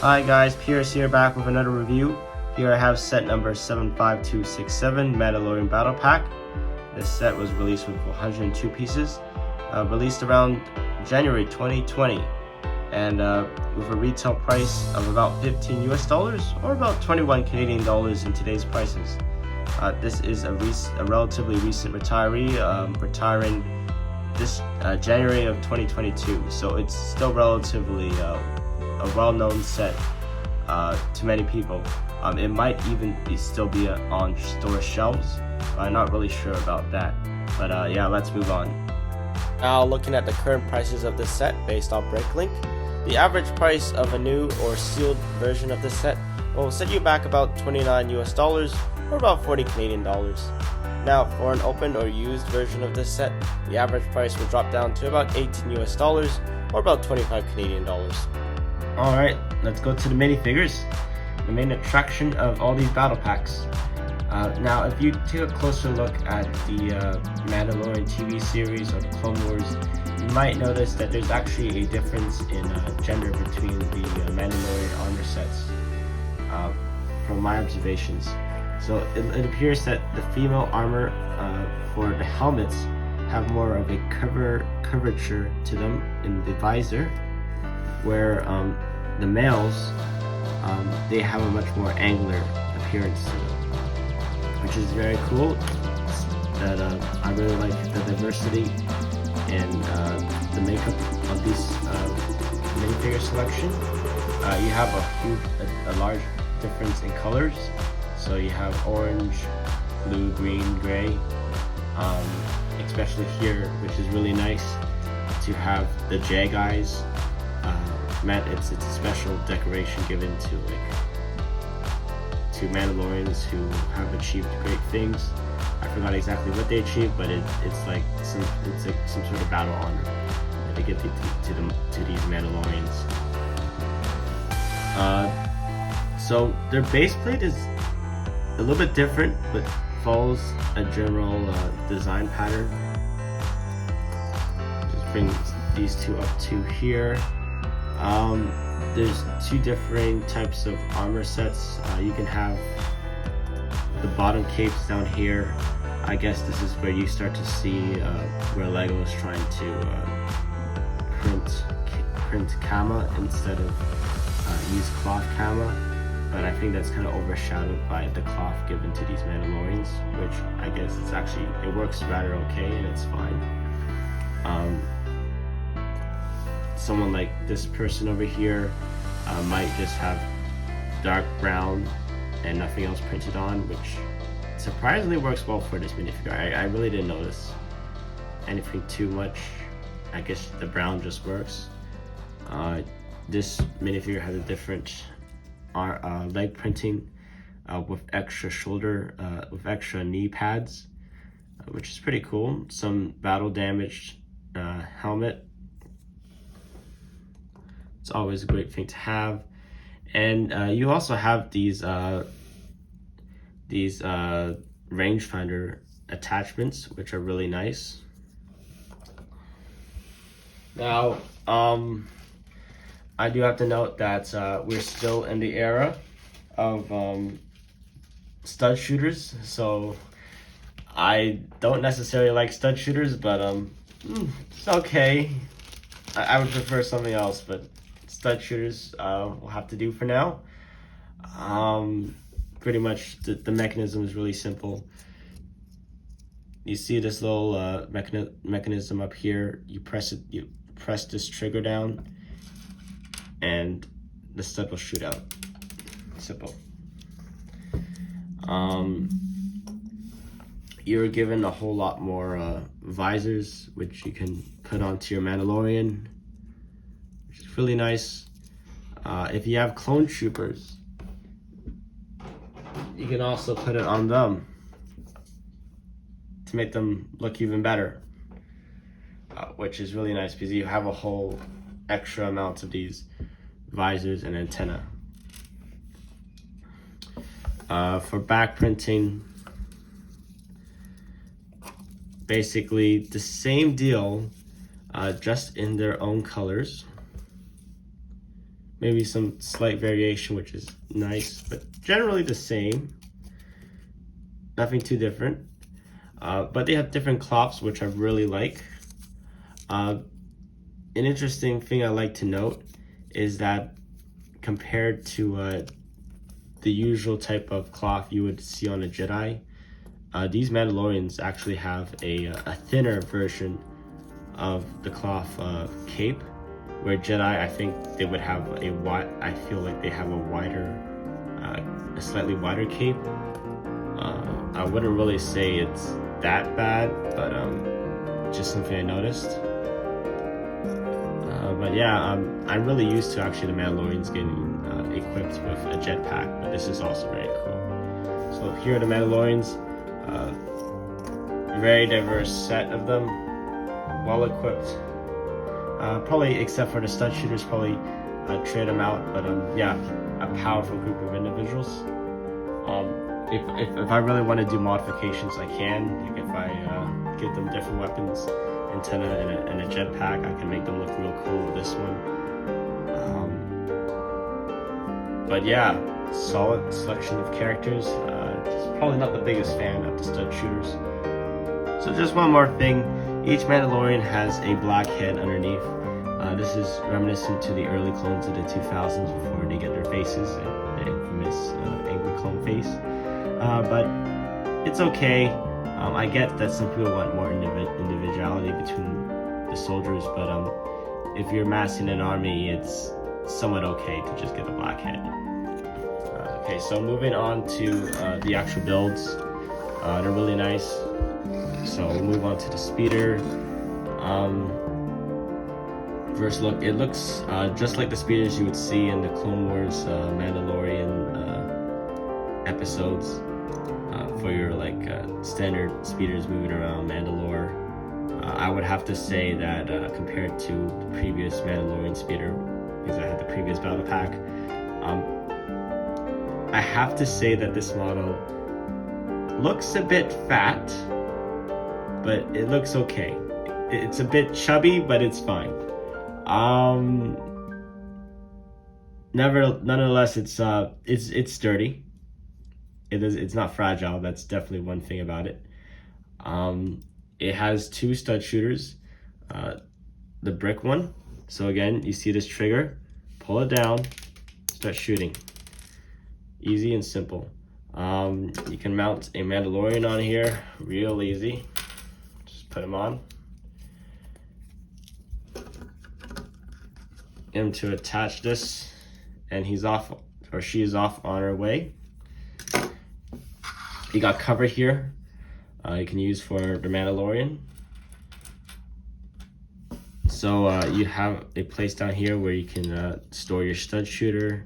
Hi guys, Pierce here, back with another review. Here I have set number 75267 Mandalorian Battle Pack. This set was released with 102 pieces, released around January 2020, and with a retail price of about 15 US dollars or about 21 Canadian dollars in today's prices. This is a relatively recent retiree, retiring this January of 2022, so it's still relatively a well-known set to many people. It might even still be on store shelves. I'm not really sure about that, but yeah, let's move on. Now, looking at the current prices of this set based off Breaklink, the average price of a new or sealed version of this set will set you back about 29 US dollars or about 40 Canadian dollars. Now, for an opened or used version of this set, the average price will drop down to about 18 US dollars or about 25 Canadian dollars. Alright, let's go to the minifigures, the main attraction of all these battle packs. Now, if you take a closer look at the Mandalorian TV series or the Clone Wars, you might notice that there's actually a difference in gender between the Mandalorian armor sets, from my observations. So it appears that the female armor for the helmets have more of a curvature to them in the visor, where the males, they have a much more angular appearance to them, which is very cool. That I really like the diversity and the makeup of these minifigure selection. You have a large difference in colors, so you have orange, blue, green, gray, especially here, which is really nice to have the Jag eyes. It's a special decoration given to Mandalorians who have achieved great things. I forgot exactly what they achieved, but it's like some sort of battle honor that they give to these Mandalorians. So their base plate is a little bit different, but follows a general design pattern. Just bring these two up to here. There's two different types of armor sets. You can have the bottom capes down here. I guess this is where you start to see where LEGO is trying to print cama instead of use cloth cama. But I think that's kind of overshadowed by the cloth given to these Mandalorians, which I guess it works rather okay and it's fine. Someone like this person over here might just have dark brown and nothing else printed on, which surprisingly works well for this minifigure. I really didn't notice anything too much. I guess the brown just works. This minifigure has a different leg printing with extra extra knee pads, which is pretty cool. Some battle damaged helmet. It's always a great thing to have. And you also have these rangefinder attachments, which are really nice. Now, I do have to note that we're still in the era of stud shooters, so I don't necessarily like stud shooters, but it's okay. I would prefer something else, but stud shooters will have to do for now. Pretty much the mechanism is really simple. You see this little mechanism up here. You press this trigger down, and the stud will shoot out. Simple. You're given a whole lot more visors, which you can put onto your Mandalorian, which is really nice. If you have clone troopers, you can also put it on them to make them look even better, which is really nice because you have a whole extra amount of these visors and antenna. For back printing, basically the same deal, just in their own colors, Maybe some slight variation, which is nice, but generally the same. Nothing too different. But they have different cloths, which I really like. An interesting thing I like to note is that compared to the usual type of cloth you would see on a Jedi, these Mandalorians actually have a thinner version of the cloth cape, where Jedi, I think they would have I feel like they have a slightly wider cape. I wouldn't really say it's that bad, but just something I noticed. But yeah, I'm really used to actually the Mandalorians getting equipped with a jetpack, but this is also very cool. So here are the Mandalorians. Very diverse set of them, well equipped. Probably except for the stud shooters, probably trade them out. But yeah, a powerful group of individuals. If I really want to do modifications, I can. Like if I give them different weapons, antenna, and a jetpack, I can make them look real cool with this one. But yeah, solid selection of characters. Probably not the biggest fan of the stud shooters. So just one more thing, each Mandalorian has a black head underneath. This is reminiscent to the early clones of the 2000s before they get their faces, the infamous angry clone face. But it's okay. I get that some people want more individuality between the soldiers, but if you're massing an army, it's somewhat okay to just get a black head. Okay, so moving on to the actual builds. They're really nice. So we'll move on to the speeder. First look, it looks just like the speeders you would see in the Clone Wars Mandalorian episodes for your standard speeders moving around Mandalore. I would have to say that compared to the previous Mandalorian speeder, because I had the previous battle pack, I have to say that this model looks a bit fat, but it looks okay. It's a bit chubby, but it's fine. Nonetheless, it's sturdy. It's not fragile. That's definitely one thing about it. It has two stud shooters, the brick one. So again, you see this trigger, pull it down, start shooting. Easy and simple. You can mount a Mandalorian on here, real easy. Just put him on. Get him to attach this, and he's off, or she is off on her way. You got cover here. You can use for the Mandalorian. So you have a place down here where you can store your stud shooter,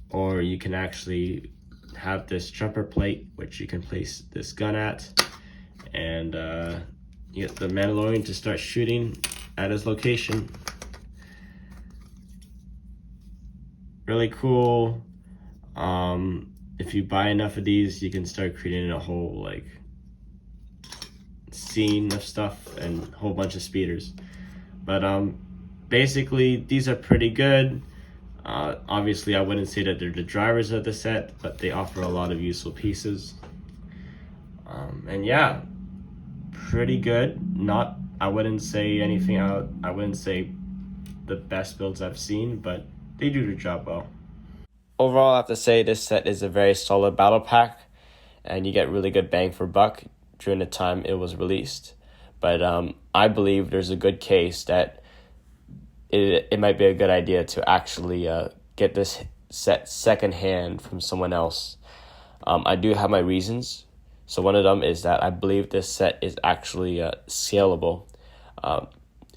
or you can actually have this jumper plate which you can place this gun at, and you get the Mandalorian to start shooting at his location. Really cool. If you buy enough of these, you can start creating a whole scene of stuff and a whole bunch of speeders. But basically these are pretty good. Obviously I wouldn't say that they're the drivers of the set, but they offer a lot of useful pieces. And yeah, pretty good. I wouldn't say anything out. I wouldn't say the best builds I've seen, but they do their job well. Overall, I have to say this set is a very solid battle pack, and you get really good bang for buck during the time it was released. But I believe there's a good case that it might be a good idea to actually get this set secondhand from someone else. I do have my reasons. So one of them is that I believe this set is actually scalable.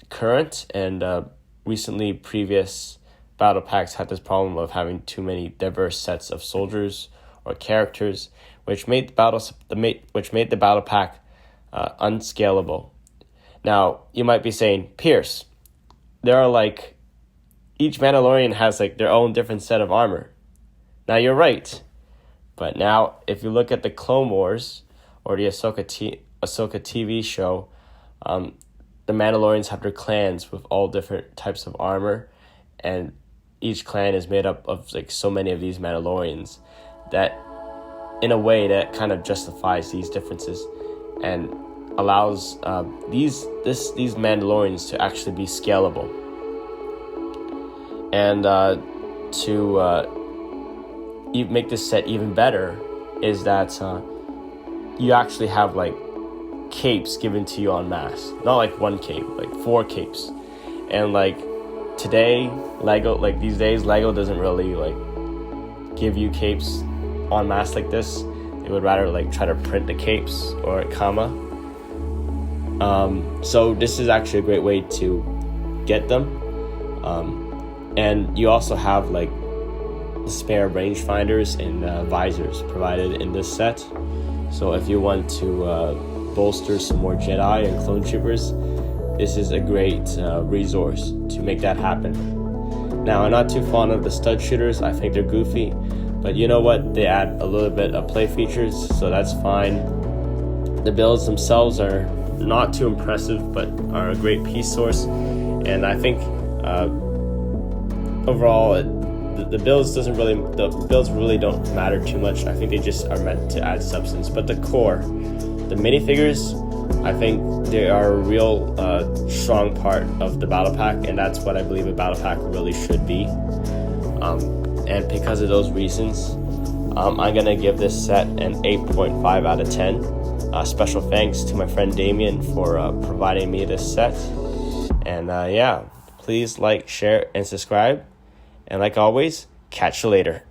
Current and recently previous battle packs had this problem of having too many diverse sets of soldiers or characters, which made the battle pack unscalable. Now you might be saying, Pierce, there are each Mandalorian has their own different set of armor. Now you're right, but now if you look at the Clone Wars or the Ahsoka TV show, the Mandalorians have their clans with all different types of armor, and each clan is made up of like so many of these Mandalorians that in a way that kind of justifies these differences and allows these Mandalorians to actually be scalable. And to make this set even better is that you actually have like capes given to you en masse. Not like one cape, like 4 capes. And like today, these days, Lego doesn't really like give you capes en masse like this. They would rather like try to print the capes or a comma. So this is actually a great way to get them. And you also have like spare rangefinders and visors provided in this set. So if you want to bolster some more Jedi and clone troopers, this is a great resource to make that happen. Now, I'm not too fond of the stud shooters. I think they're goofy, but you know what? They add a little bit of play features, so that's fine. The builds themselves are not too impressive, but are a great piece source. And I think overall, the builds really don't matter too much. I think they just are meant to add substance. But the core, the minifigures, I think they are a real strong part of the battle pack, and that's what I believe a battle pack really should be. And because of those reasons, I'm gonna give this set an 8.5 out of 10. Special thanks to my friend Damian for providing me this set. And yeah, please like, share, and subscribe. And like always, catch you later.